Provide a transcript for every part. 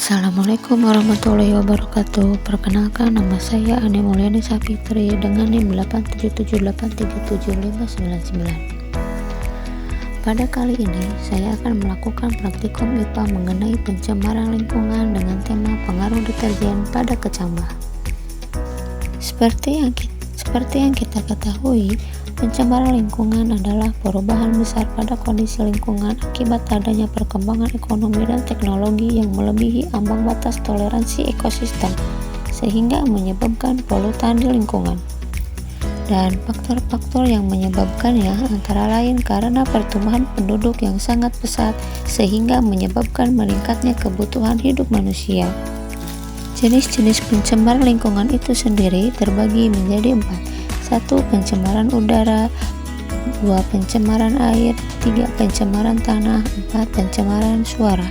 Assalamualaikum warahmatullahi wabarakatuh. Perkenalkan, nama saya Ane Mulyani Sapitri dengan NIM 877837599. Pada kali ini saya akan melakukan praktikum IPA mengenai pencemaran lingkungan dengan tema pengaruh deterjen pada kecambah. Seperti yang kita ketahui, pencemaran lingkungan adalah perubahan besar pada kondisi lingkungan akibat adanya perkembangan ekonomi dan teknologi yang melebihi ambang batas toleransi ekosistem, sehingga menyebabkan polutan di lingkungan. Dan faktor-faktor yang menyebabkannya antara lain karena pertumbuhan penduduk yang sangat pesat, sehingga menyebabkan meningkatnya kebutuhan hidup manusia. Jenis-jenis pencemar lingkungan itu sendiri terbagi menjadi 4. 1. Pencemaran udara, 2. Pencemaran air, 3. Pencemaran tanah, 4. Pencemaran suara.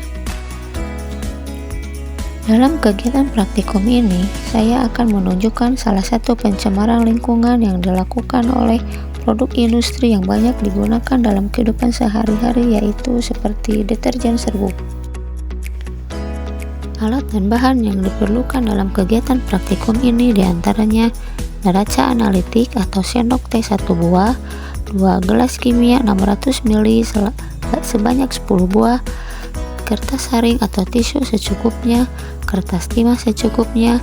Dalam kegiatan praktikum ini, saya akan menunjukkan salah satu pencemaran lingkungan yang dilakukan oleh produk industri yang banyak digunakan dalam kehidupan sehari-hari, yaitu seperti deterjen serbuk. Alat dan bahan yang diperlukan dalam kegiatan praktikum ini diantaranya neraca analitik atau sendok teh 1 buah, 2 gelas kimia 600 ml sebanyak 10 buah, kertas saring atau tisu secukupnya, kertas timah secukupnya,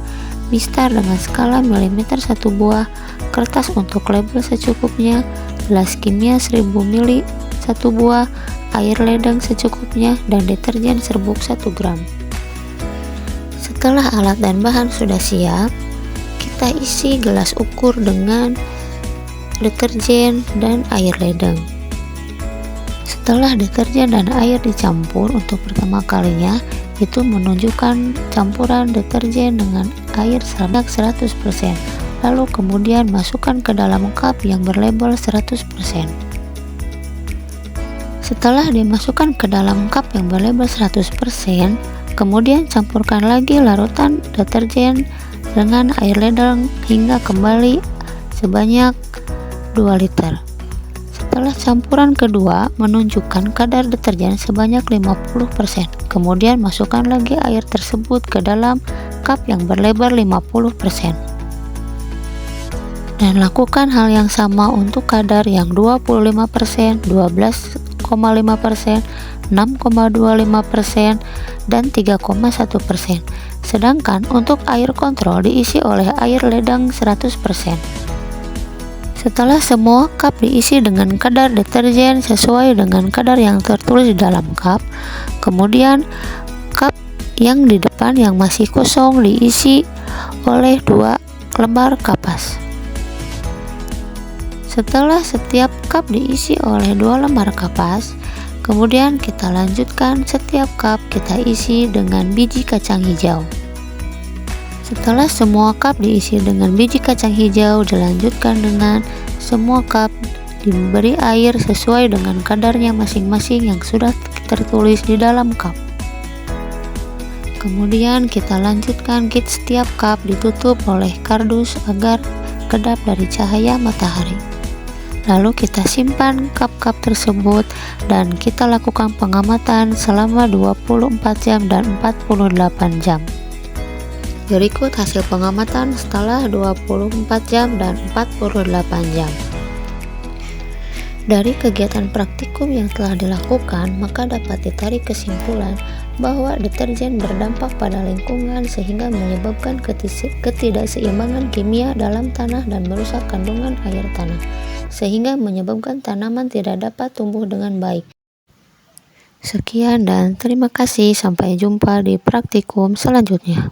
mistar dengan skala milimeter 1 buah, kertas untuk label secukupnya, gelas kimia 1000 ml 1 buah, air ledeng secukupnya, dan deterjen serbuk 1 gram. Setelah alat dan bahan sudah siap, kita isi gelas ukur dengan deterjen dan air ledeng. Setelah deterjen dan air dicampur untuk pertama kalinya, itu menunjukkan campuran deterjen dengan air sebanyak 100%. Lalu kemudian masukkan ke dalam cup yang berlabel 100%. Setelah dimasukkan ke dalam cup yang berlabel 100%, kemudian campurkan lagi larutan deterjen dengan air ledeng hingga kembali sebanyak 2 liter. Setelah campuran kedua menunjukkan kadar deterjen sebanyak 50%, kemudian masukkan lagi air tersebut ke dalam cup yang berlebar 50%. Dan lakukan hal yang sama untuk kadar yang 25%, 12,5%, 6,25%, dan 3,1%. Sedangkan untuk air kontrol diisi oleh air ledeng 100%. Setelah semua cup diisi dengan kadar deterjen sesuai dengan kadar yang tertulis di dalam cup, kemudian cup yang di depan yang masih kosong diisi oleh 2 lembar kapas. Setelah setiap cup diisi oleh 2 lembar kapas, kemudian kita lanjutkan setiap cup kita isi dengan biji kacang hijau. Setelah semua cup diisi dengan biji kacang hijau, dilanjutkan dengan semua cup diberi air sesuai dengan kadarnya masing-masing yang sudah tertulis di dalam cup. Kemudian kita lanjutkan setiap cup ditutup oleh kardus agar kedap dari cahaya matahari. Lalu kita simpan cup-cup tersebut dan kita lakukan pengamatan selama 24 jam dan 48 jam. Berikut hasil pengamatan setelah 24 jam dan 48 jam. Dari kegiatan praktikum yang telah dilakukan, maka dapat ditarik kesimpulan bahwa deterjen berdampak pada lingkungan sehingga menyebabkan ketidakseimbangan kimia dalam tanah dan merusak kandungan air tanah, sehingga menyebabkan tanaman tidak dapat tumbuh dengan baik. Sekian dan terima kasih, sampai jumpa di praktikum selanjutnya.